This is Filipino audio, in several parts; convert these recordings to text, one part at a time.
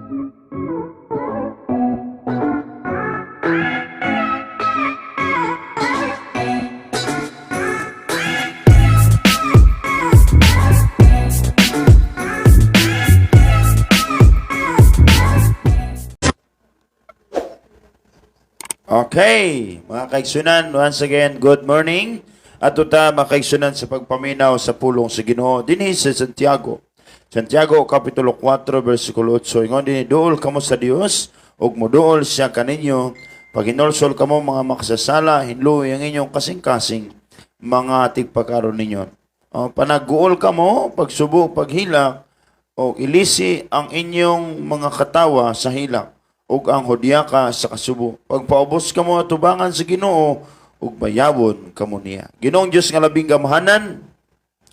Okay, mga kaigsunan, once again, good morning. At tuta, mga kaigsunan, sa pagpaminaw sa pulong sa Ginoo dinhi sa Santiago. Santiago, Kapitulo 4, versikulo 8. Ingon din, duol kamo sa Dios, ug moduol siya kaninyo. Pag hinulsol kamo mga makasasala, hinluoy ang inyong kasing-kasing, mga tigpakaron ninyo. Panagguol kamo, pagsubo, paghilak, o ilisi ang inyong mga katawa sa hilak, ug ang hudyaka sa kasubo. Pagpaubos kamo atubangan sa Ginoo, ug bayawon kamo niya. Ginoong Dios nga labing gamahanan,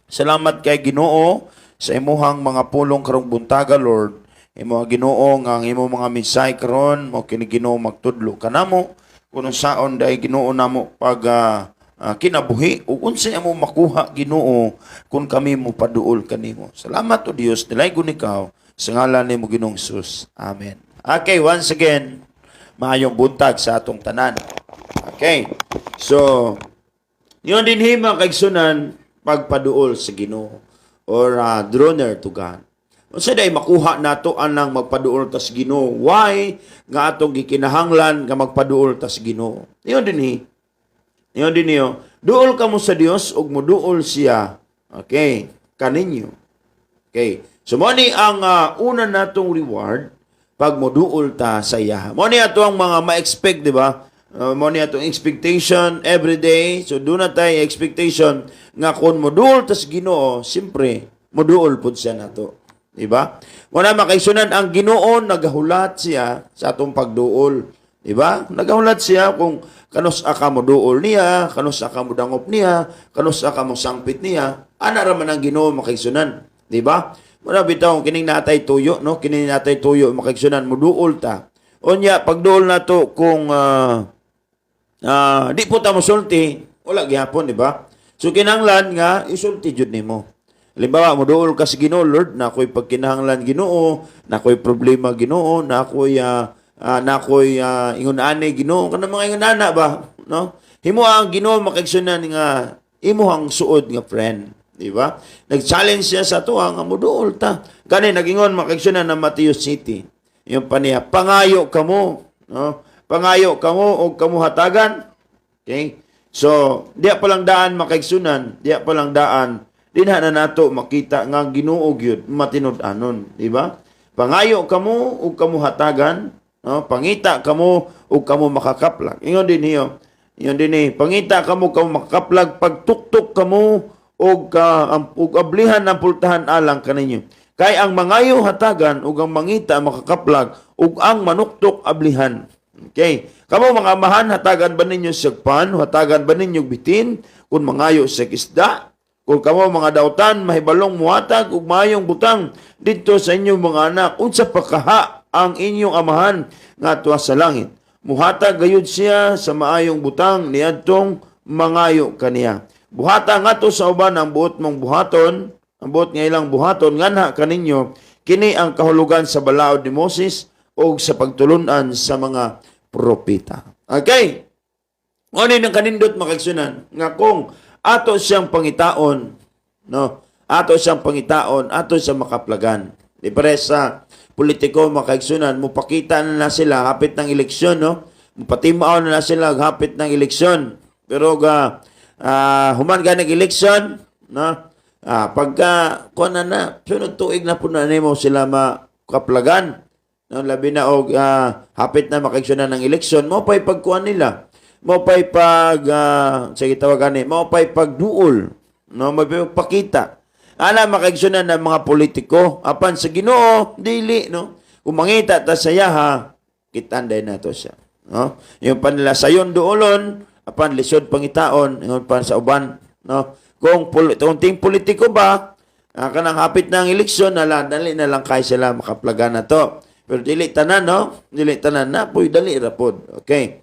salamat kay Ginoo sa imuhang mga pulong karong buntaga, Lord. Imo Ginoo nga ang imo mga mensahe karon mo kini Ginoo magtudlo kanamo kuno saon day Ginoo namo pag kinabuhi ug unsay amo makuha Ginoo kun kami mo paduol kanimo. Salamat o Dios, nilaygon ikaw sa ngalan nimo Ginoong Hesus. Amen. Okay, once again, maayong buntag sa atong tanan. Okay. So, yun din hima kaigsunan pagpaduol sa Ginoo or draw near to God. Unsa day makuha nato anang magpaduol ta sa Ginoo? Why nga atong gikinahanglan nga magpaduol ta sa Ginoo? Yun din Yun din niyo. Duol kamo sa Dios ug moduol siya. Okay, kaninyo. Okay. So mo ni ang una natong reward pag moduol ta sa iya. Mo ni ato ang mga ma-expect, di ba? Mo ni atong expectation every day. So do na tayo expectation nga kung moduol ta sa Ginoo, siyempre moduol pud siya nato. Di ba? Wala makaisunan ang Ginoo nagahulat siya sa atong pagduol. Di ba? Nagahulat siya kung kanus ka mo duol niya, kanus ka mo dangop niya, kanus ka mo sangpit niya. Ana ra man ang Ginoo makaisunan. Di ba? Wala bitaw kining natay tuyo, no? Kining natay tuyo makaigsunan mo duol ta. Unya pagduol nato kung di po ta mosulti, wala gihapon, di ba? So kinahanglan nga isulti jud nimo. Halimbawa mo duol ka sa Ginoo, Lord, na ako'y pagkinahanglan Ginoo, na ako'y problema Ginoo, na ako'y ingon-ani Ginoo, kana mga ingon-ana ba, no? Himo ang Ginoo makaigsunan nga imuhang suod nga friend. Di ba? Nag-challenge siya sa tuwa nga moduol ta. Kani nagingon makaigsunan na Matthew City. Yung paniya, pangayo kamo, no? Pangayo kamo o kamo hatagan. Okay? So, diya palang daan makaigsunan, diya palang daan dinha na nato makita nga Ginoo gyud matinud-anon, di ba? Pangayo kamo o kamo hatagan, no? Pangita kamo o kamo makakaplag. Ingon din niyo. Ingon din pangita kamo makakaplag, pagtuktok kamo og ablihan ng pultahan alang kaninyo. Kay ang mangayo hatagan ug ang mangita makakaplag ug ang manuktok ablihan. Okay. Kamo mga amahan, hatagan ba ninyo sagpan? Hatagan ba ninyo bitin kung mangayo sa isda? Kung kamo mga dautan mahibalong muhatag ug maayong butang didto sa inyong mga anak, unsa pa kaha ang inyong amahan nga tuwa sa langit? Muhatag gayud siya sa maayong butang niadtong mangayo kaniya. Buhata nga to sa uban ang buot mong buhaton, ang buot nga ilang buhaton, nganha kaninyo, kini ang kahulugan sa balaod ni Moses o sa pagtulunan sa mga propeta. Okay? Ano yung kanindot makaigsunan? Nga kung ato siyang pangitaon, no? Ato siyang pangitaon, ato siyang makaplagan. Di pare sa politiko makaigsunan, mupakita na sila hapit ng eleksyon, no? Mupatimao na sila hapit ng eleksyon. Pero human ka nag-eleksyon, no? Pagka, kuha na, sunod tuig na po na mo sila makaplagan. No? Labi na, hapit na makaigsunan ng eleksyon, mo pa'y pagkuhan nila. Mo pa'y sige tawagan mo pa'y pagduol. No? Mo pa'y pagpakita. Makaigsunan ng mga politiko, apan sa Ginoo, dili, no? Kung mangita ta sa yaha, kitanday na to siya. No? Yung panila sayon duolon, apan lisod pangitaon ingon pa sa uban, no? Kung ting politiko ba kanang hapit ng eleksyon dali na lang kay sila makaplagan na to. Pero dili tanan, no? Dili tanan na puy dali ra pod. Okay.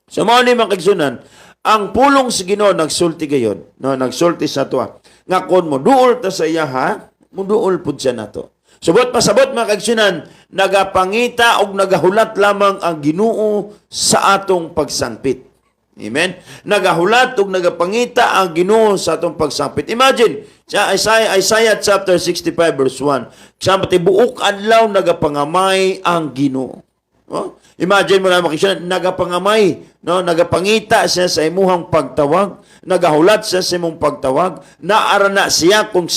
So mao ni makaigsunan, ang pulong sa Ginoo nagsulti gayud, no? Nagsulti sa tuwa nga kon mo duol ta sa iya ha, mo duol pud siya nato. Subot pasabot mga kaigsunan, nagapangita og nagahulat lamang ang Ginoo sa atong pagsangpit. Amen. Nagahulat ug nagapangita ang Ginoo sa atong pagsangpit. Imagine, sa Isaiah chapter 65 verse 1, sa tibuok adlaw nagapangamay ang Ginoo. Oh? Imagine mo na makisya, nagapangamay, no? Nagapangita siya sa imuhang pagtawag, nagahulat siya sa imong pagtawag, naarana siya kung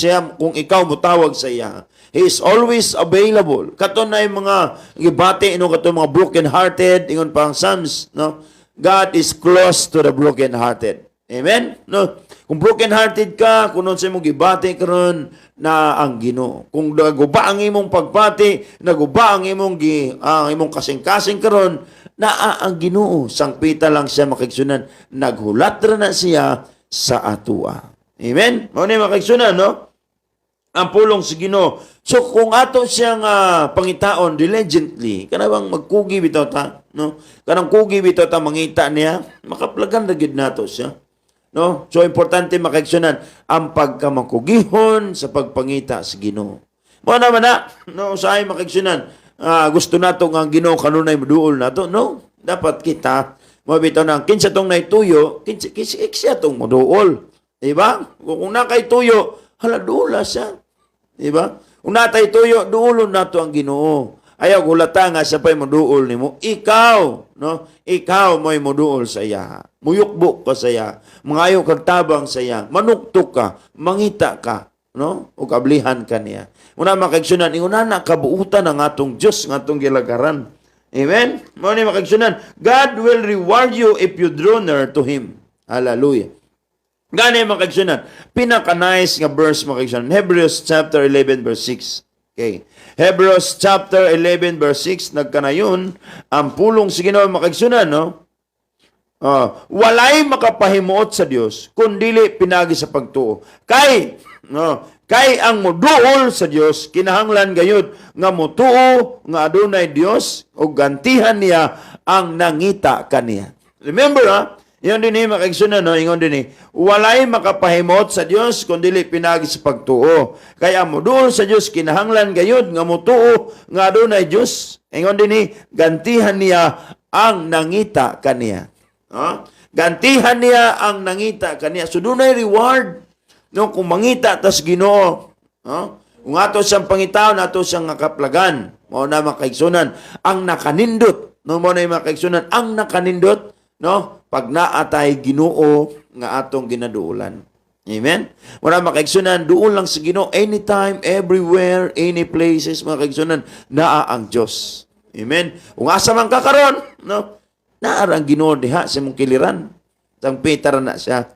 ikaw mutawag sa iya. He is always available. Kato na yung mga gibati, kato mga broken-hearted, ingon pang Psalms, no? God is close to the broken-hearted. Amen? No? Kung broken-hearted ka, kung sa imong gibati karon na ang Ginoo. Kung naguba ang imong pagpati, naguba ang imong kasing-kasing karon na ang Ginoo. Sangpita lang siya makigsunan. Naghulat ra na siya sa atua. Amen? Mao ni makigsunan, no? Ang pulong sa Ginoo. So kung ato siyang pangitaon diligently, kanang magkugi bitaw ta, no? Kanang kugi bitaw ta mangita niya, makaplagan ra gid nato siya. No? So importante makaigsunan ang pagkamakugihon sa pagpangita sa Ginoo. Mo naman na, no, usahay makaigsunan, gusto nato nga Ginoo kanunay moduol nato, no? Dapat kita mo bitaw na kinsa tong naituyo, kinsa tong moduol. Di ba? Kung nakay tuyo, hala dula siya. Di ba? Kung natay tuyo, duulon nato ang Ginoo. Ayaw gulata nga sa pa'y moduol nimo. Ikaw, no? Ikaw mo'y moduol sa iya. Muyukbok ka sa iya. Mangayo kag tabang sa iya. Manuktok ka. Mangita ka. No? O kablihan ka niya. Una makaigsunan, inguna kabuutan ng atong Diyos, ng atong gilagaran. Amen? Mao ni makaigsunan, God will reward you if you draw near to Him. Hallelujah. Gani makaigsunan, pinaka-nice nga verse makaigsunan. Hebrews chapter 11 verse 6. Okay. Hebrews chapter 11 verse 6 nagkanayon ang pulong sa Ginoo makaigsunan, no? Walay makapahimuot sa Dios kundili pinagi sa pagtuo. Kay ang moduol sa Dios kinahanglan gayud nga motuo nga adunay Dios ug gantihan niya ang nangita kaniya. Remember, Iyon din makaigsunan, no? Ingon din walay makapahimot sa Dios kundili pinagi sa pagtuo. Kaya moduol sa Dios kinahanglan gayud nga motuo nga adunay Dios. Ingon din gantihan niya ang nangita kaniya. Gantihan niya ang nangita kaniya. So dunay reward, no, kung mangita tas Ginoo. Kung ato siyang pangitaon, ato siyang nakaplagan. Mao na makaigsunan ang nakanindot. No, mao na makaigsunan ang nakanindot, no? Pag naatay Ginoo nga atong ginaduulan. Amen? Wala makaigsunan, duol lang sa Ginoo anytime, everywhere, any places, makaigsunan, naa ang Diyos. Amen? Kung asa man kakaron, no? Naara ang Ginoo diha sa mong kiliran. Sang Peter na siya.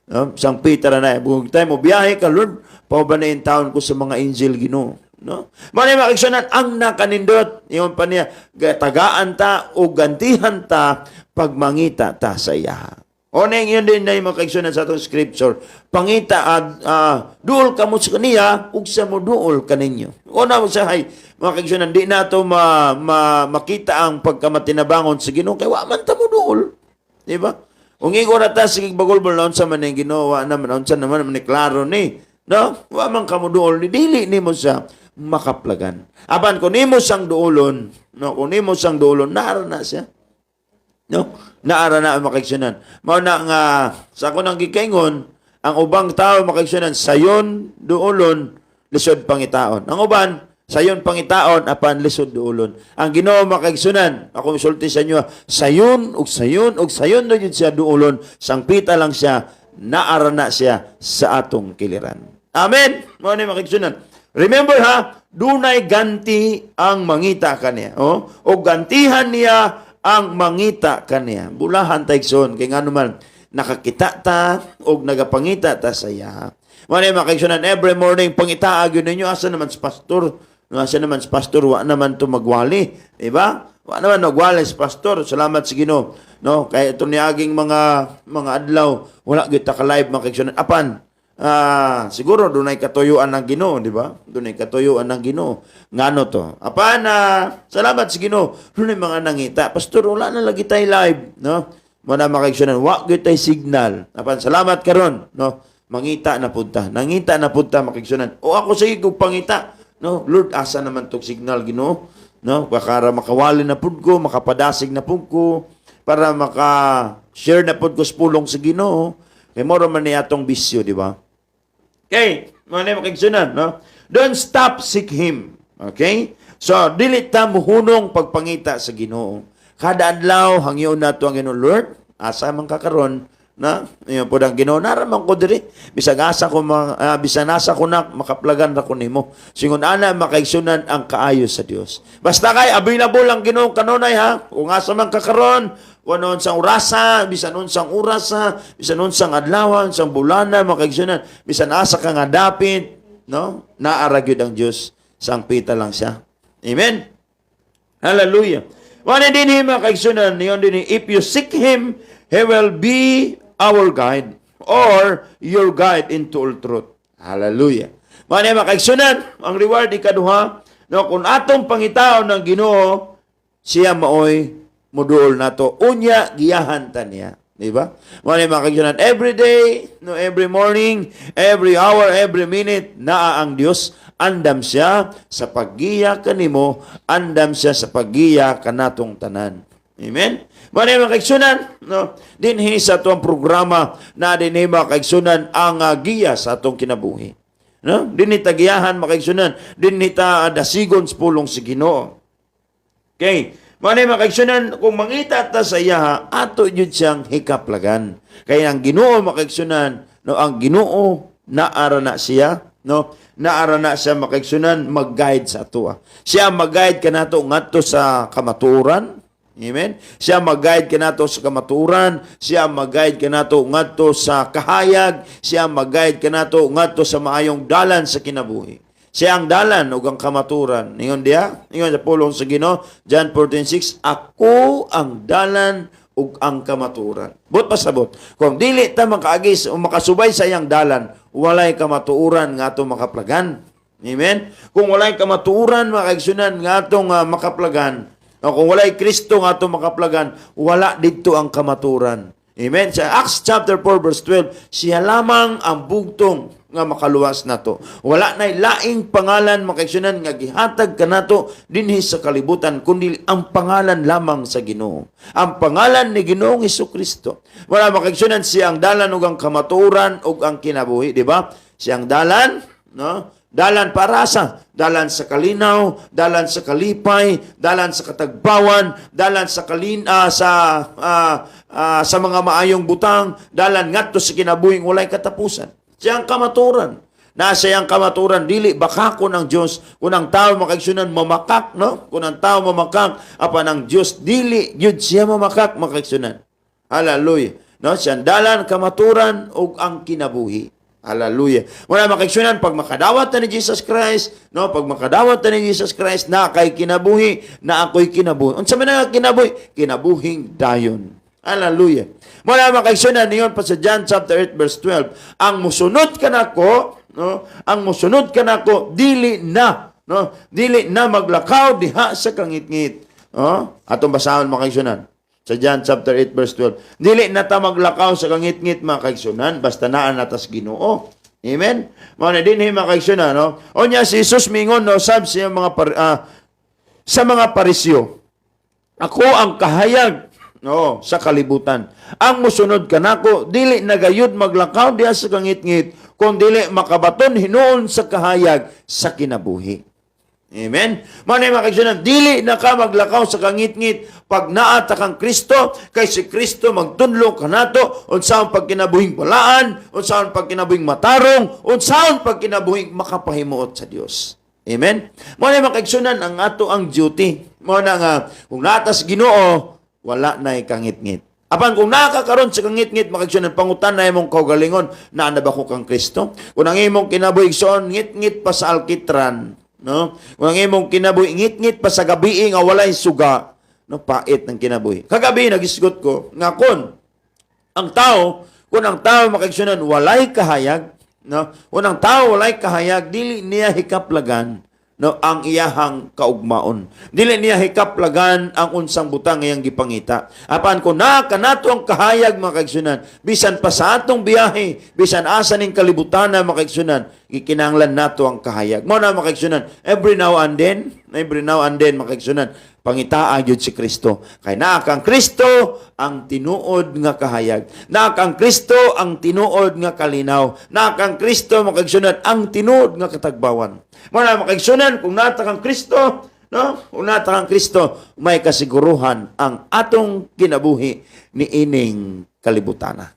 No? Sang Peter na. Kung tayo mo biyahe ka, Lord, paubanin taon ko sa mga angel Ginoo. No? Manay makaigsunan, ang nakanindot, yung pa niya, tagaan ta o gantihan ta pagmangita ta sa iya. O nang yun din na yung makaigsunan sa atong scripture. Pangita, duol ka mo sa kaniya, ug sa mo duol ka ninyo. O na mo sa makaigsunan, di na ito makita ang pagkamatinabangon sa Ginoo, kaya wa man ta mo duol. Di ba? Kung igo na ta, sige bagulbol na unsa man yung Ginoo, naman, unsa naman ni klaro ni. No? Wa man ka mo duol, dili ni mo sa makaplagan. Apan, kung ni mo sang duolon, no? Kung ni mo sang duolon, naara na siya. No? Naara na ang makaigsunan. Mao na nga sa ako nang gikaingon, ang ubang tao makaigsunan sayon duolon lisod pangitaon. Ang uban sayon pangitaon apan lisod duolon. Ang Ginoo makaigsunan, ako misulti sa inyo, sayon ug sayon ug sayon na yun siya duolon, sangpita lang siya, naara na siya sa atong kiliran. Amen. Mao ni makaigsunan. Remember dunay ganti ang mangita kaniya. O gantihan niya ang mangita kaniya. Bulahan taigson kay ngano man nakakita ta og nagapangita ta sa iya. Mao makaigsunan every morning pangitaag yun ninyo asa naman sa pastor. Asa naman sa pastor wa naman to magwali, di ba? Wa naman magwali sa pastor. Salamat sa Ginoo. No, kay ito niaging mga adlaw wala gyud ta ka live makaigsunan. Apan siguro dunay katuyuan ng Ginoo, di ba? Dunay katuyuan ng Ginoo. Ngano to? Apan salamat sa Ginoo. Dunay mga nangita. Pastor, wala na lagi tay live, no? Muna makaigsunan, wa gyud tay signal. Apan salamat karon, no? Mangita na punta. Nangita na punta makaigsunan. O ako sige kog pangita. No, Lord, asa naman tong signal Ginoo? No, para makawali na pud ko, makapadasig na pud ko, para maka-share na pud ko sa pulong sa Ginoo. Kay moro man ni atong bisyo, di ba? Okay, mga makigsunan, no? Don't stop seek Him. Okay? So, dili ta muhunong pagpangita sa Ginoo. Kada adlaw hangyo nato ang Ginoo, Lord, asa man kakaron na iyo po ang Ginoo naraman ko diri bisag asa ko bisan asa ko na makaplagan ra ko nimo singon ana makaigsunan ang kaayo sa Dios basta kay available ang Ginoo kanunay ha kung asa man kakaron kuno unsang orasa bisan unsang orasa bisan unsang adlaw unsang bulana makaigsunan bisan asa ka nga dapit no naara gyud ang Dios sangpita lang siya amen hallelujah wala din hima kaigsunan niyon din if you seek Him He will be our guide or your guide into all truth. Hallelujah. Mga makaigsunan, ang reward ikaduha, no, kung atong pangitaw ng Ginoo, siya maoy muduol nato. Unya, giyahan ta niya. Diba? Mga makaigsunan, every day, no, every morning, every hour, every minute, naa ang Dios. Andam siya sa paggiya kanimo, andam siya sa paggiya kanatong tanan. Amen? Mga kaigsunan, no? Dinhi sa itong programa na dinhi makaigsunan ang giya sa itong kinabuhi. No? Dinhi tagiyahan makaigsunan, dinhi ta dasigon sa pulong si Ginoo. Okay. Mga kaigsunan, kung mangita ta sa iya, ato yun siyang hikaplagan. Kaya ang Ginoo makaigsunan, no? Ang Ginoo naara na siya, no? Naara na siya makaigsunan, mag-guide sa ato. Siya mag-guide ka nato ngadto sa kamaturan. Amen? Siya mag-guide ka nato sa kamaturan, siya mag-guide ka nato ngadto sa kahayag, siya mag-guide ka nato ngadto sa maayong dalan sa kinabuhi. Siya ang dalan ug ang kamaturan. Ingon diha, ingon sa pulong sa Ginoo, John 14:6, ako ang dalan ug ang kamaturan. But pasabot, kung dili ta makaagis o makasubay sa iyang dalan, walay kamatuoran nga ato makaplagan. Amen? Kung walay kamatuoran makaigsunan nga atong makaplagan, o kung walay Kristo nga itong makaplagan, wala dito ang kamaturan. Amen? Sa Acts chapter 4 verse 12, siya lamang ang bugtong nga makaluwas nato. Wala na'y laing pangalan makaigsunan nga gihatag ka nato dinhi sa kalibutan, kundi ang pangalan lamang sa Ginoo. Ang pangalan ni Ginoong Hesukristo. Wala makaigsunan siya ang dalan ug ang kamaturan ug ang kinabuhi, di ba? Siya ang dalan, no? Dalan para sa dalan sa kalinaw, dalan sa kalipay, dalan sa katagbawan, dalan sa sa mga maayong butang, dalan ngadto sa kinabuhing walay katapusan. Siyang kamaturan. Nasa yang kamaturan dili bakakon ang Dios kun ang tawo makaigsunan mamakak, no? Kun ang tawo mamakak apan ang Dios dili gyud siya mamakak makaigsunan. Hallelujah. No, siyang dalan kamaturan ug ang kinabuhi. Hallelujah. Wala makaigsunan pag makadawat ta ni Jesus Christ, no, pag makadawat ta ni Jesus Christ na kay kinabuhi, na ako'y kinabuhi. Unsa man nga kinabuhi? Kinabuhing dayon. Hallelujah. Wala makaigsunan niyon pa sa John chapter 8 verse 12. Ang musunod kanako, no, ang musunod kanako dili na, no, dili na maglakaw diha sa kangitngit. Oh, atong basahon makaigsunan. Sa John chapter 8 verse 12. Dili na ta maglakaw sa kangitngit mga kaigsunan, basta naa natas Ginoo. Amen? Mao dinhi mga kaigsunan, no? Onya si Jesus mingon no sab siya sa mga parisyo. Ako ang kahayag no sa kalibutan. Ang musunod kanako dili nagayud maglakaw diha sa kangitngit, kun dili makabaton hinuon sa kahayag sa kinabuhi. Amen? Manay makaigsunan, dili na ka maglakaw sa kangitngit pag naata kang Kristo, kay si Kristo magtunlo ka nato, unsaon pag kinabuhing balaan, unsaon pag kinabuhing matarong, unsaon pag kinabuhing makapahimuot sa Dios. Amen? Manay makaigsunan ang ato ang duty. Muna nga, kung natas Ginoo, wala na kangitngit. Apan kung nakakaroon sa kangitngit, makaigsunan, pangutan na imong kaugalingon, na ba ko kang Kristo? Kung ang imong kinabuhing soon, ngit-ngit pa sa alkitran, no? Kung ang imong kinabuhi ngit-ngit pa sa gabi nga walay suga, no, pait ng kinabuhi. Kagabi nagisgot ko nga kun ang tao makaigsunan walay kahayag, no? Kung ang tao walay kahayag, dili niya hikaplagan no ang iyahang kaugmaon. Dili niya hikaplagan ang unsang butang iyang gipangita. Apan ko na kanato ang kahayag mga kaigsunan, bisan pa sa atong biyahe, bisan asa ning kalibutan na mga kaigsunan, gikinahanglan nato ang kahayag. Mao na mga kaigsunan, every now and then mga kaigsunan, pangitaan gyud si Kristo. Kay naa kang Kristo ang tinuod nga kahayag. Naa kang Kristo ang tinuod nga kalinaw. Naa kang Kristo mga kaigsunan ang tinuod nga katagbawan. Mao na mga kaigsunan, kung nata kang Kristo, no? Kung nata kang Kristo, may kasiguruhan ang atong kinabuhi ni ining kalibutana.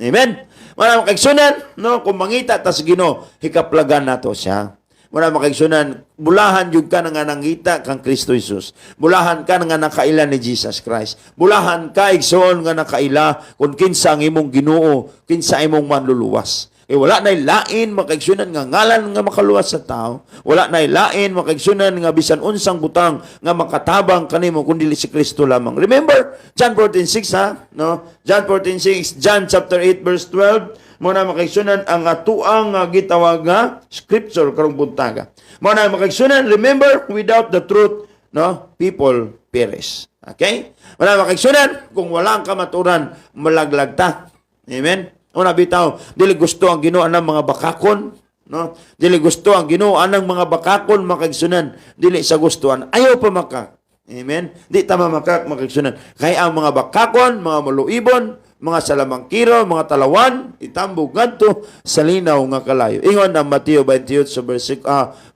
Amen. Mao na mga kaigsunan, no? Kung mangita ta sa Ginoo, hikaplagan nato siya. Muna makaigsunan, bulahan yung ka nga nangita kang Kristo Jesus. Bulahan ka nga nakaila ni Jesus Christ. Bulahan ka igsoon nga nakaila kung kinsa ang imong Ginoo, kinsa imong manluluwas. Wala na'y lain makaigsunan nga ngalan nga makaluwas sa tao. Wala na'y lain makaigsunan nga bisan unsang butang nga makatabang kanimo kundi si Kristo lamang. Remember, John 14:6 ha? No? John 14:6, John chapter 8 verse 12. Muna makaigsunan ang atuang gitawag nga scripture karong buntaga. Muna makaigsunan, remember, without the truth, no, people perish. Okay? Muna makaigsunan, kung wala ang kamaturan, malaglag ta. Amen? Una bitaw, dili gusto ang Ginoo ng mga bakakon, no? Dili gusto ang Ginoo ng mga bakakon makaigsunan, dili sa gustuhan. Ayaw pa makak. Amen? Di tama makak makaigsunan. Kaya ang mga bakakon, mga maluibon, mga salamangkiro, mga talawan, itambog ngadto sa linaw nga kalayo. Ingon ang Mateo 21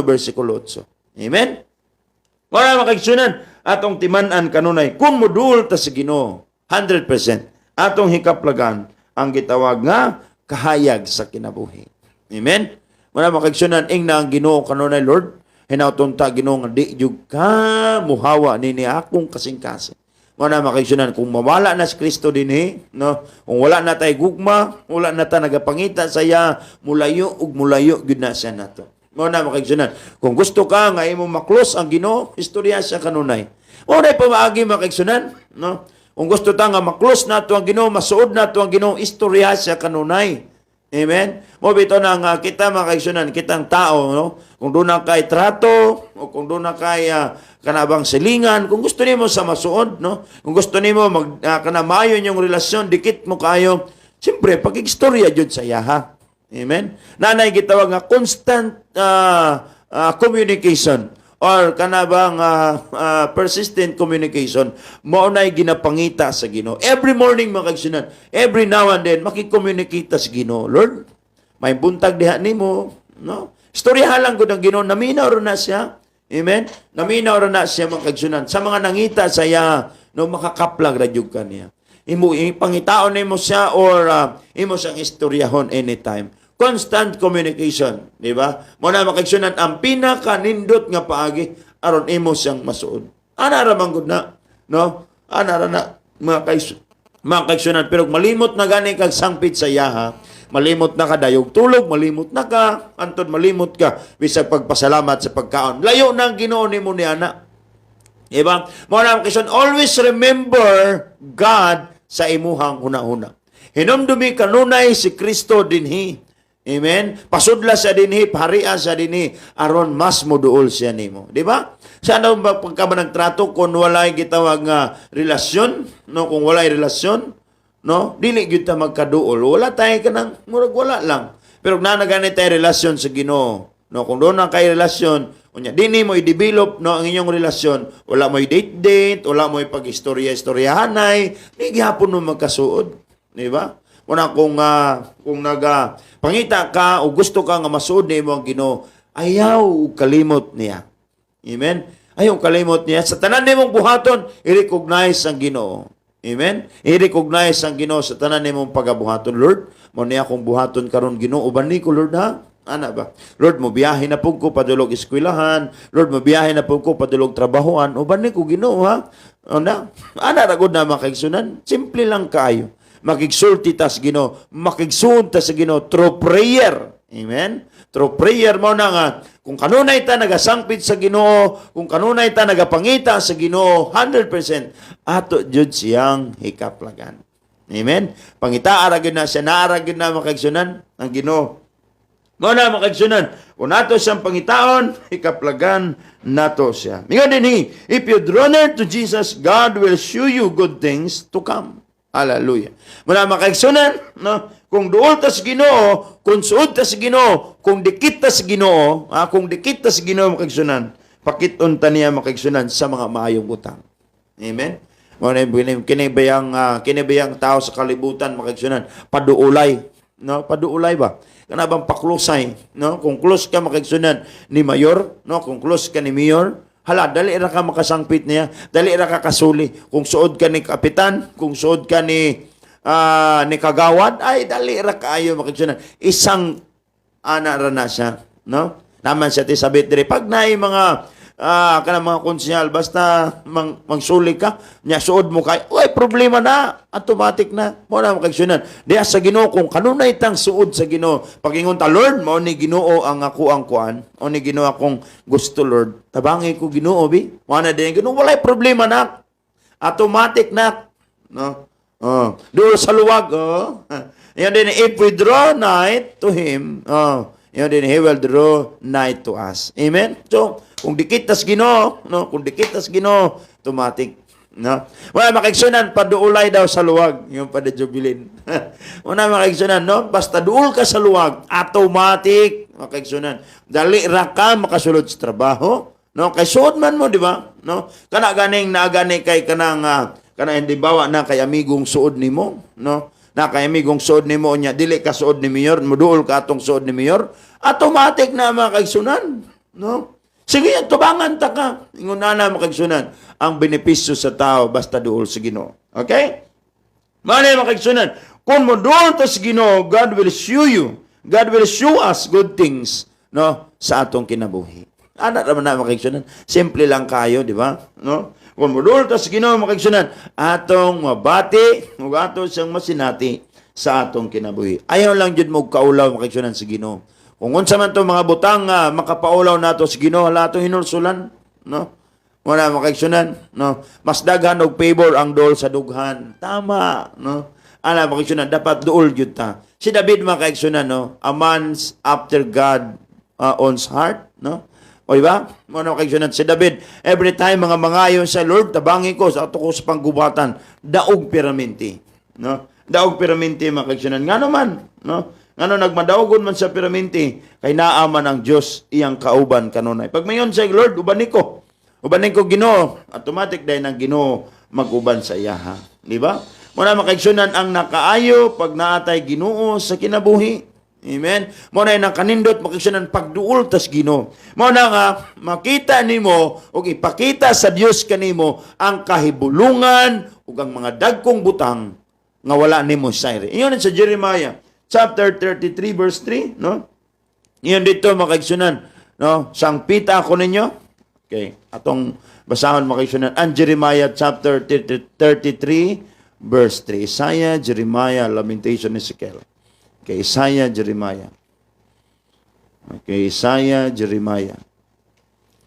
versikulo 8. Amen? Wala makaigsunan, atong timan-an kanunay, kung modul ta sa Ginoo, 100%, atong hikaplagan ang gitawag nga kahayag sa kinabuhi. Amen? Wala makaigsunan, ing na ang Ginoo kanunay, Lord, hinauton ta Ginoo nga di jud ka muhawa nini akong kasing-kasing. Mana makaigsunan, kung mawala na si Kristo din no? Kung wala na tayo gugma, wala na tayo nagapangita saya, mulayo ug mulayo gyud na siya nato. Mana makaigsunan, kung gusto ka nga imo maklos ang Ginoo, istorya siya kanunay. O na pamaagi makaigsunan, no? Kung gusto ta nga maklos nato ang Ginoo, masuod nato ang Ginoo, istorya siya kanunay. Amen? Mo bito na nga kita makaigsunan, kitang tao, no? Kung doon na kay trato, o kung doon na kay kanabang silingan, kung gusto nimo sa masuod, no? Kung gusto nimo kanamayon yung relasyon, dikit mo kayo, siyempre, pag-istorya jud sa yaha. Amen? Nanay gitawag nga constant communication or kanabang persistent communication, maunay ginapangita sa Ginoo. Every morning makaigsunan, every now and then, makikomunikita sa Ginoo. Lord, may buntag diha nimo, no? Istoryahan lang gud ang Ginoo, naminaw ro na siya. Amen? Naminaw ro na siya makaigsunan. Sa mga nangita saya, no, makakaplag ra jud kaniya. Imo ipangitaon nimo siya or imo siyang istoryahon anytime. Constant communication, di ba? Muna makaigsunan ang pinaka-nindot nga paagi aron imo siyang masuod. Ana ra man gud na, no? Ana ra na mga kaigsunan, pero malimot na gani kag sangpit sa yaha, malimot na ka dayog tulog, malimot na ka, antod malimot ka bisag pagpasalamat sa pagkaon. Layo nang Ginoo nimo ni ana. Diba? Muna makaigsunan, always remember God sa imuhang hunahuna. Hinumdumi kanunay si Kristo dinhi. Amen? Pasudla sa dinhi, paharian sa dinhi, aron mas moduol siya nimo. Di ba? Sana ba pagka nagtrato kung walay gitawag nga relasyon, no? Kung walay relasyon, no? Dili gyud ta magkaduol. Wala tayo kanang murag wala lang. Pero na ganit tayo relasyon sa Ginoo. No, kung doon na kay relasyon, unya dinhi mo i-develop no ang inyong relasyon, wala mo i-date, wala mo ipag-istorya-istoryahanay, di gihapon mo magkasuod. Di ba? Una kung pangita ka o gusto ka nga masuod nimo ang Ginoo, ayaw kalimot niya. Amen? Ayaw kalimot niya. Sa tanan nimong buhaton, i-recognize ang Ginoo. Amen? I-recognize ang Ginoo sa tanan nimong pagabuhaton. Lord, mo niya akong buhaton karon Ginoo, uban ni ko Lord ha? Ana ba? Lord, mo biyahe na pug ko padulog eskwelahan. Lord, mo biyahe na pug ko padulog trabahoan. Uban ni ko Ginoo ha? Ana ra gud na makaigsunan. Simple lang kaayo. Makigsulti tas Ginoo, makigsuon ta sa Ginoo through prayer. Amen? Through prayer mo na nga, kung kanunay ta nagasangpit sa Ginoo, kung kanunay ta nagapangita sa Ginoo, 100%, ato jud siyang hikaplagan. Amen? Pangita aragin na siya, naaragin na makaigsunan ang Ginoo. Mao na makaigsunan, kung nato siyang pangitaon, ikaplagan nato siya. Mingon dinhi, if you draw near to Jesus, God will show you good things to come. Hallelujah. Muna makaigsunan, no? Kung duol ta sa Ginoo, kung suod ta sa Ginoo, kung dikit ta sa Ginoo, kung dikit ta sa Ginoo makaigsunan, pakiton ta niya makaigsunan sa mga maayong utang. Amen. Muna kinibayang tao sa kalibutan makaigsunan, paduulay, no? Paduulay ba? Kana bang paklusay, no? Kung close ka makaigsunan ni mayor, no? Kung close ka ni mayor, hala, dali ra ka makasangpit niya, dali ra ka kasuli. Kung suod ka ni kapitan, kung suod ka ni kagawad, ay dali ra kaayo makaigsunan. Isang ana ra na siya, no? Naman siya ti sabit diri pag naay mga kanang mga konsyal basta mangsuli ka nya suod mo kay oy problema na automatic na mo na makaigsunan diha sa Ginoo kung kanunay tang suod sa Ginoo pagingon ta Lord mao ni Ginoo ang ako ang kuan o ni Ginoo akong gusto Lord tabangi ko Ginoo bi mo na din Ginoo walay problema na automatic na no doon sa luwag yan din if we draw nigh to him yan din he will draw nigh to us amen. So kung dikit tas Ginoo, no? Kung dikit tas Ginoo, automatic, no? Wala makaigsunan paduulay daw sa luwag, yung padajubilin. Wala makaigsunan, no? Basta duol ka sa luwag, automatic makaigsunan. Dali ra ka makasulod sa trabaho, no? Kay suod man mo, di ba? No? Kana ganing naagani kay kanang hindi bawa na kay amigong suod nimo, no? Na kay amigong suod nimo nya dili ka suod ni mayor, muduol ka atong suod ni mayor, automatic na makaigsunan, no? Sige, tubangan ta ka. Ingon na makaigsunan ang benepisyo sa tao basta duol sa Ginoo. Okay? Mali makaigsunan. Kung mo duol ta sa Ginoo, God will show you. God will show us good things, no, sa atong kinabuhi. Ana ra man na makaigsunan. Simple lang kayo, di ba? No? Kung mo duol ta sa Ginoo makaigsunan, atong mabati, ug ato siyang masinati sa atong kinabuhi. Ayaw lang jud mo kaulaw makaigsunan sa Ginoo. Kung unsa man to mga butang makapaulaw nato sa Ginoo lato hinulsulan, no? Wala makaigsunan, no? Mas daghan og favor ang duol sa dughan. Tama, no? Ana makaigsunan dapat duol gyud ta. Si David makaigsunan, no? A man after God owns heart, no? O diba? Ano makaigsunan si David, every time mga mangayon sa Lord, tabangi ko sa ato ko sa panggubatan, daog piraminti, no? Daog piraminti makaigsunan. Ngano man, no? Ngano nagmadaogon man sa piraminti kay naaman ang Dios iyang kauban kanunay. Pag mayon sa Lord ubanin ko Ginoo, automatic dahil ng Ginoo maguban sa iya ha. Di ba? Muna makaigsunan ang nakaayo pag naatay Ginoo sa kinabuhi. Amen. Muna nang kanindot makaigsunan pagduol tas Ginoo. Muna nga makita nimo ug ipakita sa Dios kanimo ang kahibulungan ug ang mga dagkong butang nga wala nimo sayre. Iyon sa Jeremiah chapter 33 verse 3, no? Iyon dito makaigsunan, no? Sangpita ako ninyo. Okay, atong basahon makaigsunan ang Jeremiah chapter 33 verse 3. Isaiah, Jeremiah, Lamentation, Ezekiel. Okay, Isaiah, Jeremiah. Okay, Isaiah, Jeremiah.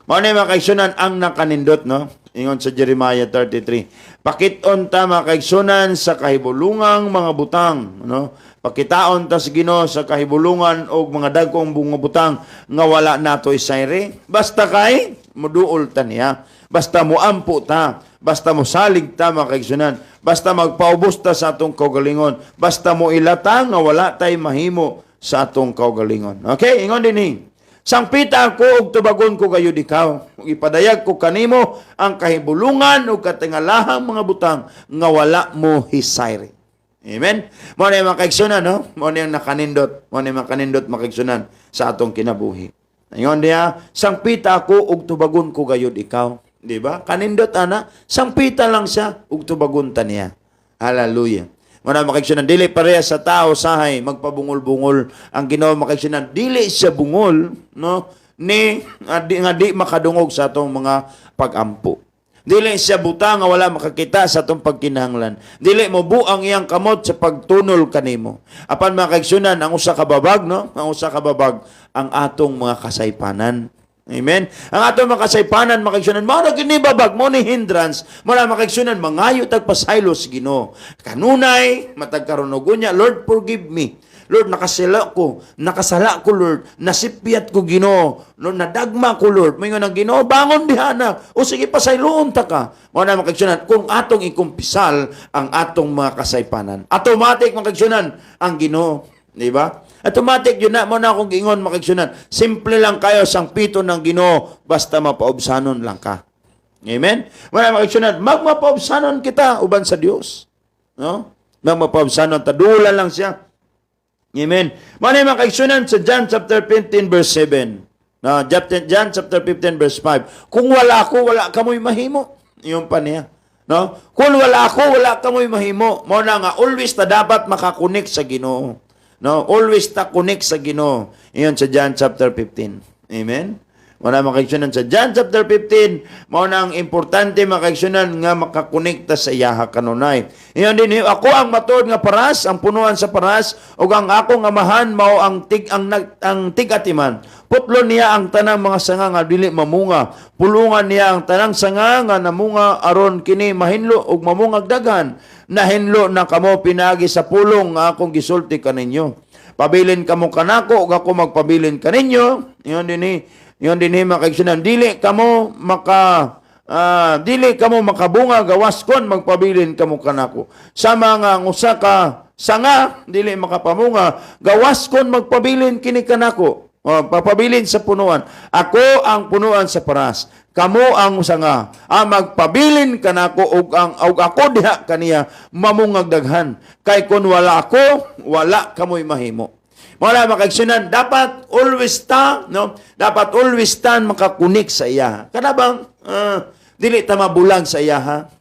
Mao ni makaigsunan ang nakanindot, no? Ingon sa Jeremiah 33. Pakiton ta makaigsunan sa kahibulungang mga butang, no? Pakitaon ta sa Ginoo sa kahibulungan og mga dagkong bunga butang nga wala nato isayre. Basta kay muduol ta niya. Basta muampo ta. Basta mo salig ta makaigsunan. Basta magpaubos ta sa atong kaugalingon. Basta mo ilata nga wala tay mahimo sa atong kaugalingon. Okay, ingon dinhi. Sangpita ko ug tubagon ko kayo ikaw. Ipadayag ko kanimo ang kahibulungan ug katingalahang mga butang nga wala mo hisayre. Amen. Mo na makaigsunan, no? Mo na nakanindot, mo na makanindot makaigsunan sa atong kinabuhi. Ingon diha, sangpita ko ug tubagon ko gayud ikaw, di ba? Kanindot ana, sangpita lang siya ug tubagon ta niya. Hallelujah. Mo na makaigsunan dili pareha sa tao sahay magpabungol-bungol ang Ginoo makaigsunan dili siya bungol, no? Ni nga di makadungog sa atong mga pagampo. Dili siya buta nga wala makakita sa atong pagkinahanglan. Dili mo buang iyang kamot sa pagtunol kanimo. Apan makaigsunan ang usa ka babag, no? Ang usa ka babag ang atong mga kasaypanan. Amen. Ang atong mga kasaypanan makaigsunan mao na kini babag mo ni hindrance, mo na makaigsunan mangayo tagpasaylo sa Ginoo. Kanunay matag karon og unya, Lord forgive me. Lord, nakasala ko, Lord, nasipyat ko, Ginoo, no, nadagma ko, Lord, may nga Ginoo, bangon diha anak, o sige, pasayloon ta ka. Mao na makagsunan, kung atong ikumpisal ang atong mga kasaypanan, automatic makagsunan ang Ginoo, di ba? Automatic yun na, mo na akong gingon makagsunan, simple lang kayo sang pito ng Ginoo, basta mapaobsanon lang ka. Amen? Muna makagsunan, magmapaobsanon kita, uban sa Dios. No? Magmapaobsanon, tadulan lang siya. Amen. Muna makagsunan sa John chapter 15 verse 7. No, John chapter 15 verse 5. Kung wala ako, wala kamoy mahimo. Yung pa niya. No? Kung wala ako, wala kamoy mahimo. Muna nga, always ta dapat makakunik sa Ginoo. No? Always ta kunik sa Ginoo. Iyon sa John chapter 15. Amen. Muna makagsunan sa John chapter 15, mao na ang importante makagsunan nga makakonekta sa iyaha kanunay. Iyon din ako ang matuod nga paras, ang punuan sa paras, ug ang akong amahan mao ang tigatiman. Putlon niya ang tanang mga sanga nga dili mamunga. Pulungan niya ang tanang sanga nga namunga aron kini mahinlo ug mamungag daghan. Nahinlo na kamo pinagi sa pulong nga akong gisulti kaninyo. Pabilin kamo kanako ug ako magpabilin kaninyo. Iyon din makagsunan, dili kamo makabunga gawas kon magpabilin kamo kanako. Sama nga ang usa ka sanga dili makapamunga gawas kon magpabilin kini kanako. Papabilin sa punuan. Ako ang punuan sa paras. Kamo ang sanga. Magpabilin kanako ug ako diha kaniya mamungag daghan. Kay kun wala ako, wala kamoy mahimo. Wala makagsunan, dapat always makakunik sa iya. Kana bang dili ta mabulag sa iya ha?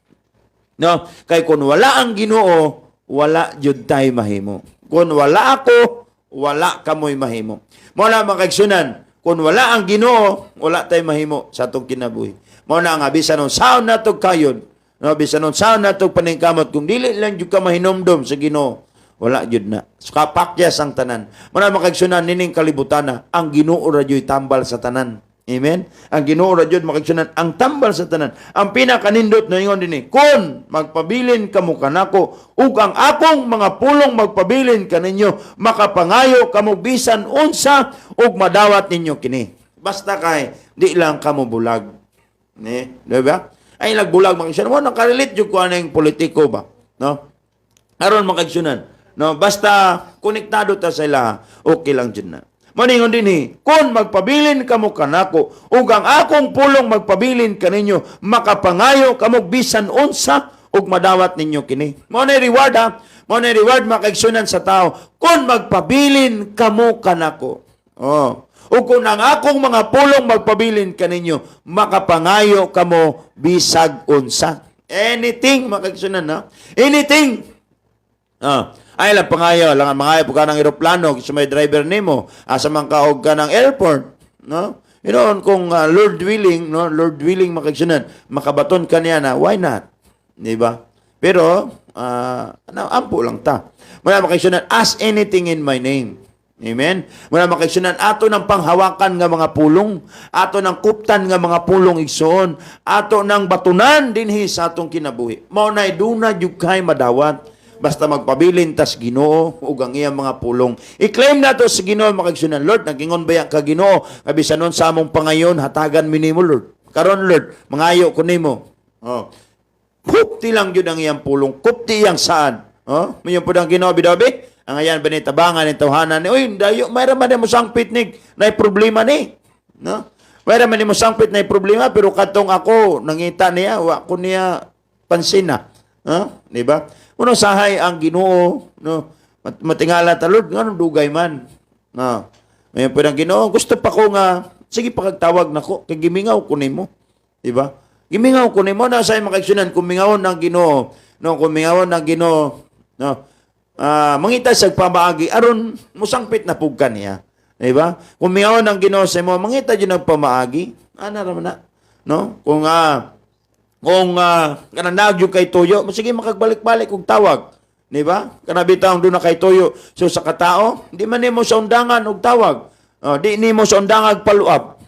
No, kay kun wala ang Ginoo, wala jud tay mahimo. Kun wala ako, wala kamoy mahimo. Wala makagsunan, kun wala ang Ginoo, wala tay mahimo sa atong kinabuhi. Mao na nga bisan on sound nato kayon, no, bisan on sound nato paningkamot kung dili lang jud ka mahinomdom sa Ginoo. Wala jud na. So, kapakyas ang tanan. Muna makagsunan nining kalibutan na ang Ginoo ra jud tambal sa tanan. Amen? Ang Ginoo ra jud makagsunan ang tambal sa tanan. Ang pinakanindot na ingon dinhi, kun magpabilin kamo kanako ug ang akong mga pulong magpabilin kaninyo, makapangayo kamo bisan unsa ug madawat ninyo kini. Basta kay di lang kamo bulag. Di ba? Ay nagbulag makagsunan mo nakarelate jud ko aning politiko ba, no? Aron makagsunan. No, basta konektado ta sa ila, okay lang dyan na. Maningon din kung magpabilin kamo kanako, ug ang akong pulong magpabilin kaninyo, makapangayo kamo bisan unsa, ug madawat ninyo kini. Mao na reward ha, mao na reward makigsunan sa tao, kung magpabilin kamo kanako. Ug kung ang akong mga pulong magpabilin kaninyo, makapangayo kamo bisag unsa. Anything makigsunan na. Anything. Ay lang pangayo, lang mangayo po ka ng eroplano, sa may driver nimo, asa man kaog ka ng airport, no? You know, kung Lord willing, no, Lord willing makagsunan, makabaton ka niya na, why not? Di ba? Pero ampo lang ta. Muna makagsunan, ask anything in my name. Amen? Muna makagsunan, ato ng panghawakan nga mga pulong, ato ng kuptan nga mga pulong igsoon, ato ng batunan dinhi sa atong kinabuhi. Mao nay duna jud kay madawat. Basta magpabilin tas Ginoo ug ang iyang mga pulong. I-claim nato sa Ginoo makagsunan, Lord, nagingon ba ka Ginoo, kabisanon sa among pangayon hatagan mi nimo, Lord. Karon Lord, mangayo ko nimo. Kupti lang jud ang iyang pulong, kupti yang saan. Mayon pud ang Ginoo bidabi. Ang ayan ba ni tabangan ni tawhanan ni, oy, dayo mayra man mo sangpit ni, nay problema ni. No? Mayra man mo sangpit nay problema pero katong ako nangita niya, wa ko niya pansin na. Di ba? Uno sahay ang Ginoo, no? Matingala ta Lord, ngano dugay man. No. Mayon pud ang Ginoo, gusto pa ko nga sige pagtawag nako kay gimingaw ko nimo. Di ba? Gimingaw ko nimo na say makagsunan kumingawon ng Ginoo, no, kumingawon ng Ginoo, no. Mangita sa pamaagi aron musangpit na pug kaniya. Di ba? Kumingawon ng Ginoo sa imo, mangita jud ng pamaagi. Ana ra man na, no? Kung kananag yung kay Tuyo, sige makagbalik-balik kung tawag. Di ba? Kanabitaw doon na kay Tuyo. So sa katao, di man nimo sa undangan og tawag. Di nimo sa undangan paluap.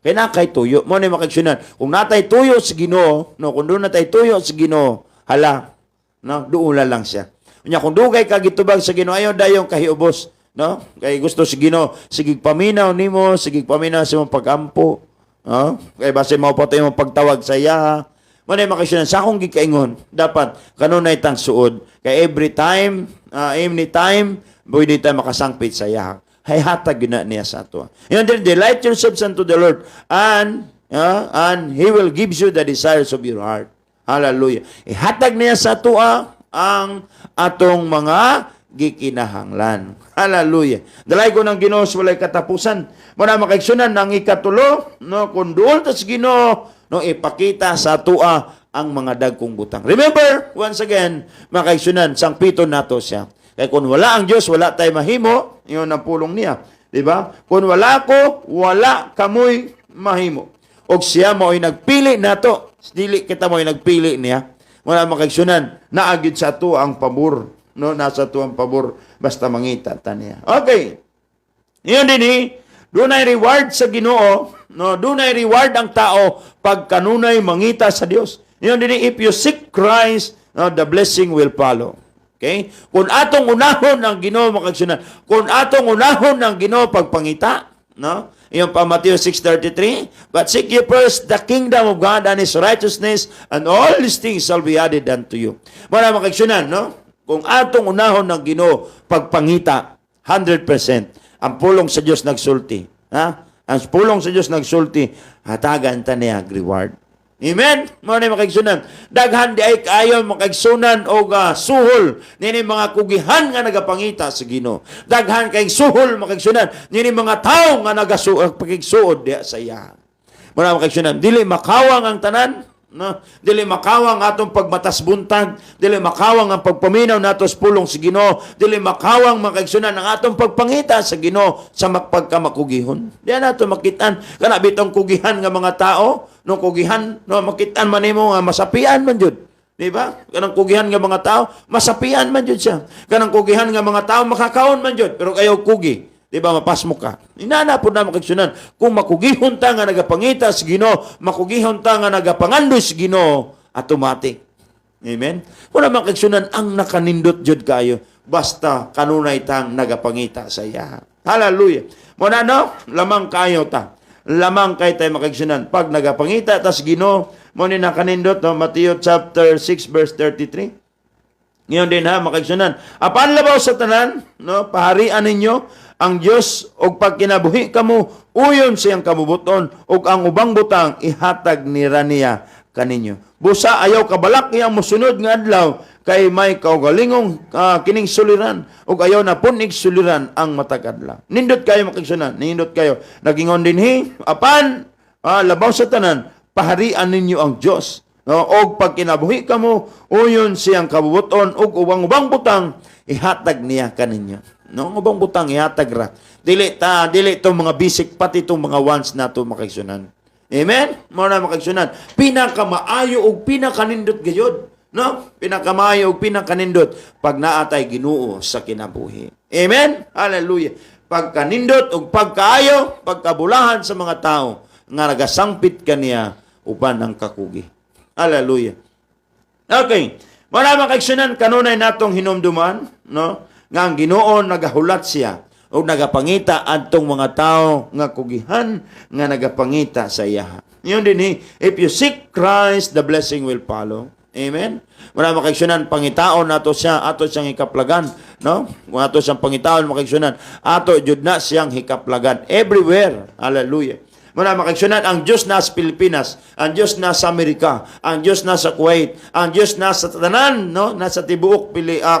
Kaya na kay Tuyo. Mo na makagsunan. Kung natay Tuyo sa Ginoo, no, kung doon natay Tuyo sa Ginoo, hala, no, duula lang siya. Nya kung dugay ka gitubag sa Ginoo ayon dayong kahiubos, no? Kay gusto si Ginoo sigig paminaw nimo, sigig paminaw sa imong pagampo, no? Kay base mao pa imong pagtawag sa iya. Manay makisyon sa akong gikaingon, dapat kanunay tang suod. Kay every time, anytime, pwede tayo makasangpit sa iya. Hay hatag yun na niya sa ato. Yun din, delight yourselves unto the Lord, and He will give you the desires of your heart. Hallelujah. Ihatag niya sa ato ang atong mga gikinahanglan. Hallelujah. Dalay ko ng Ginoo walay katapusan. Muna makaigsunan ng ikatulo, no, kung duol tas Ginoo, no, ipakita sa atua ang mga dagkong butang. Remember, once again, makaigsunan, sang pito nato siya. Kaya kung wala ang Diyos, wala tayo mahimo, yun ang pulong niya. Diba? Kung wala ko, wala kamoy mahimo. O siya mo'y nagpili nato. Dili kita mo'y nagpili niya. Wala makaigsunan, naagid sa ato ang pabor. No, nasa ato ang pabor, basta mangita ta niya. Okay. Yun din doon ay reward sa Ginoo, no? Doon ay reward ang tao pag kanunay mangita sa Dios. Yun din, if you seek Christ, no, the blessing will follow. Okay? Kung atong unahon ang Ginoo makagsunan, kung atong unahon ang Ginoo pagpangita, no? Yung pa Matthew 6:33, but seek ye first the kingdom of God and His righteousness, and all these things shall be added unto you. Mara makagsunan, no? Kung atong unahon ng Ginoo pagpangita, 100%. Ang pulong sa Diyos nagsulti. Ha? Ang pulong sa Diyos nagsulti, hatagan ta niya reward. Amen? Muna makaigsunan. Daghan di ay kayo makaigsunan o suhol nini mga kugihan nga nagapangita sa Ginoo. Daghan kay suhol makaigsunan nini mga tao nga nagapagigsuod diha sa iya. Muna makaigsunan. Dili makawang ang tanan. No, dili makawang atong pagmatas buntag, dili makawang ang pagpaminaw nato sa pulong sa Ginoo, dili makawang makaigsunan ang atong pagpangita sa Ginoo sa pagkamakugihon. Diyan nato makitan kana bitong kugihan nga mga tao, no kugihan, no makitan man nimo nga masapian man jud. Di ba? Kanang kugihan nga mga tao, masapian man jud siya. Kanang kugihan nga mga tao makakaon man jud, pero kayo kugi. Di ba, mapasmo ka? Inana po na makagsunan. Kung makugihon ta nga nagapangita sa Ginoo, makugihon ta nga nagapangandoy sa Ginoo, automatic. Amen? Kung na makagsunan, ang nakanindot jud kayo, basta kanunay tang nagapangita sa iya. Hallelujah. Muna no, lamang kayo ta. Lamang kayo tayo makagsunan. Pag nagapangita ta sa Ginoo, muna nakanindot, no? Matthew chapter 6 verse 33. Ngayon din ha, makagsunan. Apan labaw sa tanan, no, paharian ninyo ang Dios og pagkinabuhi kamo, uyon siyang kabubuton og ang ubang butang ihatag ni raniya kaninyo. Busa ayaw kabalak iyang mosunod nga adlaw kay may kaugalingong kining suliran ug ayaw na punig suliran ang matag adlaw. Nindot kayo makigsunan, nindot kayo. Nagingon dinhi apan labaw sa tanan, paharian ninyo ang Dios. No, og pagkinabuhi kamo, uyon siyang kabubuton og ubang butang ihatag niya kaninyo. No, ubang butang ihatag ra. Dili to mga basic pati itong mga wants nato makaigsunan. Amen? Mo na makaigsunan. Pinakamaayo og pinakanindot gayud, no? Pinakamaayo og pinakanindot pag naatay Ginoo sa kinabuhi. Amen? Hallelujah. Pagkanindot og pagkaayo, pagkabulahan sa mga tao nga nagasangpit kaniya uban ang kakugi. Hallelujah. Okay. Wala makaigsunan kanunay natong hinumduman, no? Nga ang Ginoo nagahulat siya o nagapangita adtong mga tao nga kugihan nga nagapangita sa iya. Yun din if you seek Christ, the blessing will follow. Amen. Wala makaigsunan pangitaon nato siya, ato siyang hikaplagan, no? Kung ato siyang pangitaon makaigsunan, ato jud na siyang hikaplagan everywhere. Hallelujah. Muna makaigsunan, ang Diyos nasa Pilipinas, ang Diyos nasa Amerika, ang Diyos nasa Kuwait, ang Diyos nasa tanan, no? Nasa tibuok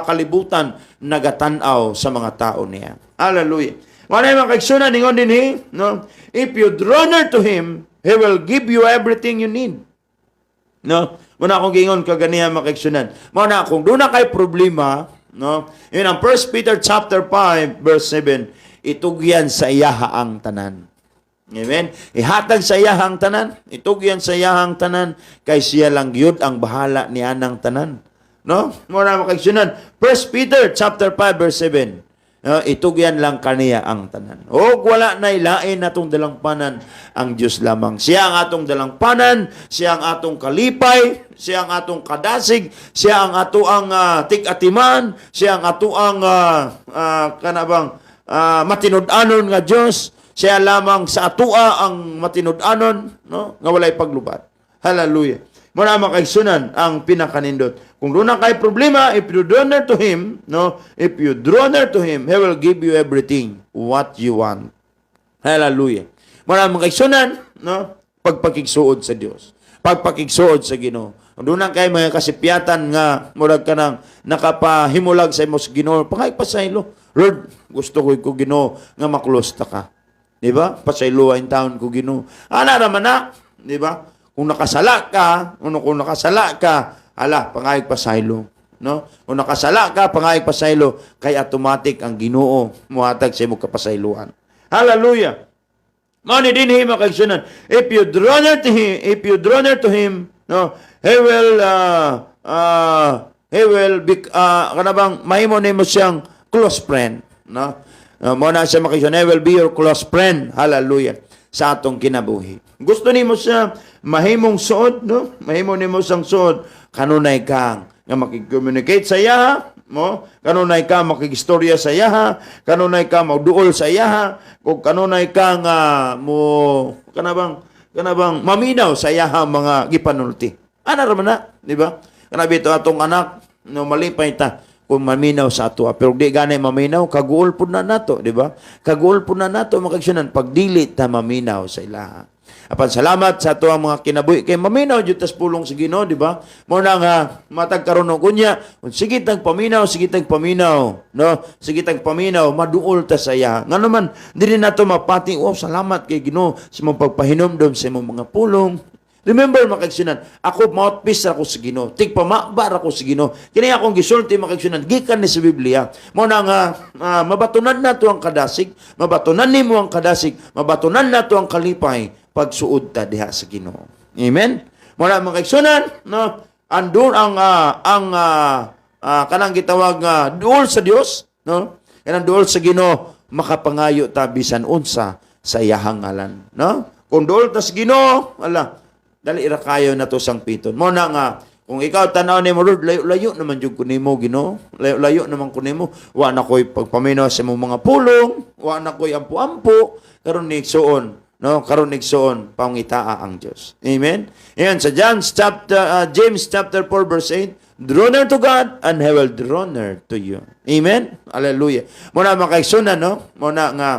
kalibutan, nagatanaw sa mga tao niya. Hallelujah. Muna makaigsunan, ningon din no? If you draw near to Him, He will give you everything you need. No? Muna akong gingon kaganihan makaigsunan. Muna kung doon na kay problema, no? Yun ang 1 Peter chapter 5 verse 7, itugyan sa iyaha ang tanan. Amen. Ihatag sa iyahang tanan, itugyan sa iyahang tanan, kay siya lang gyud ang bahala niya ng tanan. No? Muna makaigsunan. 1 Peter chapter 5 verse 7. Itugyan lang kaniya ang tanan. O wala na ilain atong dalangpanan ang Dios lamang. Siya ang atong dalangpanan, siya ang atong kalipay, siya ang atong kadasig, siya ang ato ang tig-atiman, siya ang ato ang matinud-anon nga Dios. Siya lamang sa atua ang matinud-anon, no? Nga walay paglubat. Hallelujah. Muna makaigsunan ang pinakanindot. Kung doon na kay problema, if you draw near to Him, no? If you draw near to Him, He will give you everything what you want. Hallelujah. Muna makaigsunan, no? Pagpakigsuod sa Dios. Pagpakigsuod sa Ginoo. Kung doon na kay mga kasipyatan nga, murag ka nang nakapahimulag sa imos Ginoo, pangay pasaylo. Lord, gusto ko Ginoo nga maklosta ka. Di ba? Pasaylo ang taon ko Ginoo. Ana naman na, di ba? Kung nakasala ka, pangayag pasaylo. No? Kung nakasala ka, pangayag pasaylo, kay automatic ang Ginoo muhatag sa imong kapasayloan. Hallelujah. Mani din him makagsunan. If you draw near to him, no, he will be kanabang mahimo nimo siyang close friend, no? Mo na siya makagsunan, he will be your close friend. Hallelujah. Sa atong kinabuhi. Gusto nimo siya mahimong suod, no? Mahimo nimo sang suod kanunay kang nga makig-communicate sa iya, mo kanunay ka makig-istorya sa iya, kanunay ka magduol sa iya, kung kanunay ka nga mo kanabang maminaw sa iya mga gipanulti. Ana ra man na, di ba? Kanabi to atong anak no malipay ta kung maminaw sa ato. Pero di ganay maminaw, kaguol po na nato, di ba? Kaguol po na nato, makagsunan, pagdili ta maminaw sa ilaha. Apan salamat sa ato ang mga kinabuhi. Kay maminaw, jutas pulong sa Ginoo, di ba? Muna nga, matagkaroon ng kunya, sige tag paminaw, no? Sige tag paminaw, maduol ta sa iya. Nga naman, di rin nato mapati, salamat kay Ginoo sa mong pagpahinomdom sa mong mga pulong. Remember, makagsunan, ako mouthpiece ako sa Ginoo. Tigpamabar ako sa Ginoo. Kini akong gisulti makagsunan, gikan ni sa Biblia. Muna nga, mabatunan nato ang kadasig, mabatunan nimo ang kadasig, mabatunan nato ang kalipay, pagsuod ta diha sa Ginoo. Amen? Muna makagsunan, no? Andun kanang gitawag duol sa Dios, no? Kanang duol sa Ginoo, makapangayo ta bisan unsa sa iyahang ngalan, no? Kung duol ta sa Ginoo, dali ra kayo na to sang piton. Mo na nga, kung ikaw tanaw ni mo, Lord, layo naman jud ko nimo Ginoo. Layo naman ko nimo. Wa na koy pagpaminaw sa imong mga pulong, wa na koy ampo-ampo, karon ni igsuon, no? Karon ni igsuon pangitaa ang Dios. Amen. Ayan sa James chapter 4 verse 8, draw near to God and He will draw near to you. Amen. Hallelujah. Mo na makaigsunan, no? Mo na nga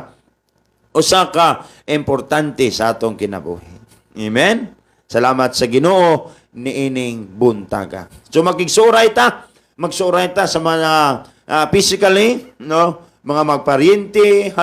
usa ka importante sa atong kinabuhi. Amen. Salamat sa Ginoo niining buntaga. So magsuray ta sa mga physically, no, mga magparyente,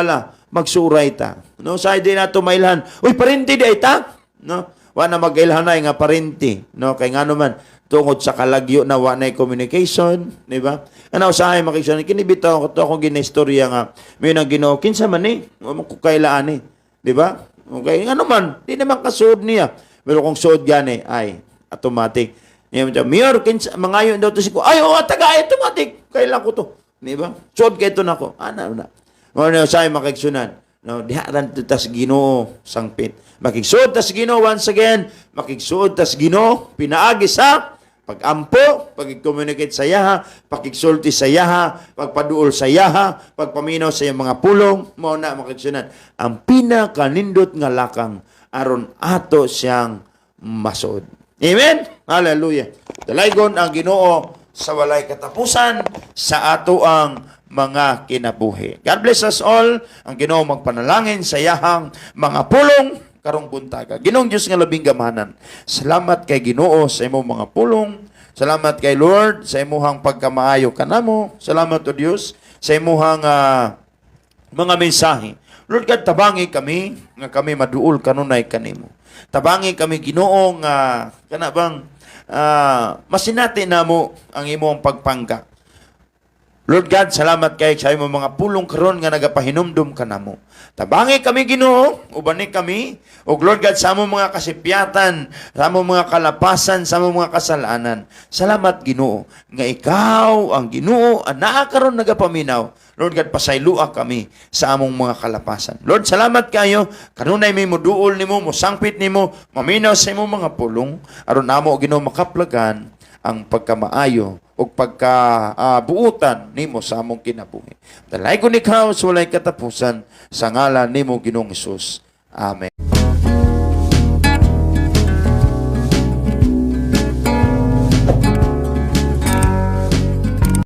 magsuray ta. No, sa di nato mailhan. Uy, paryente di ay ta, no? Wa na magailhanay nga paryente, no? Kay ngano man tungod sa kalagyo na wa nay communication, di ba? Ano usahay makigsunan kini bitaw ko to akong ginistorya nga may nang Ginoo kinsa man ni, wa mo ko kailaan ni, di ba? Okay, ano man, di naman kasuod niya. Pero kung suod gani, ay, automatic. Mayor, mangayon daw to si ko. Ay, taga, automatic. Kailan ko to. Di ba? Suod kayo to na ko. Ano na. Ano sa'yo makiksunan. No, diharan to tas Ginoo sangpit. Makigsuod tas Ginoo once again. Makigsuod tas Ginoo. Pinaagi sa pag-ampo, pag-communicate sa yaha, pag-igsulti sa yaha, pagpaduol sa yaha, pagpaminaw sa iyang mga pulong, mo na makigsunan. Ang pinakanindot nga lakang aron ato siyang masod. Amen? Hallelujah. Dalaygon ang Ginoo sa walay katapusan sa ato ang mga kinabuhi. God bless us all. Ang Ginoo magpanalangin sa yahang mga pulong karong buntaga. Ginoong Diyos nga labing gamanan. Salamat kay Ginoo sa imong mga pulong. Salamat kay Lord sa imuhang pagkamaayo kanamo. Salamat o Diyos sa imuhang mga mensahe. Lord God, tabangi kami, nga kami maduol kanunay kanimo. Tabangi kami Ginoo nga kanabang masinati namo ang imong pagpangga. Lord God, salamat kay sa imong mga pulong karon nga nagapahinumdum kanamo. Tabangi kami Ginoo, ubani kami, ug Lord God sa among mga kasipyatan, sa among mga kalapasan, sa among mga kasalanan. Salamat Ginoo nga ikaw ang Ginoo anaa karon nagapaminaw. Lord God, pasaylua kami sa among mga kalapasan. Lord, salamat kayo. Kanunay may moduol nimo, mosangpit nimo, maminaw sa imong mga pulong aron namo Ginoo makaplagan ang pagkamaayo o pagkabuutan nimo sa among kinabuhi. Dalay ko ikaw sa walay katapusan sa ngalan nimo Ginoong Hesus. Amen.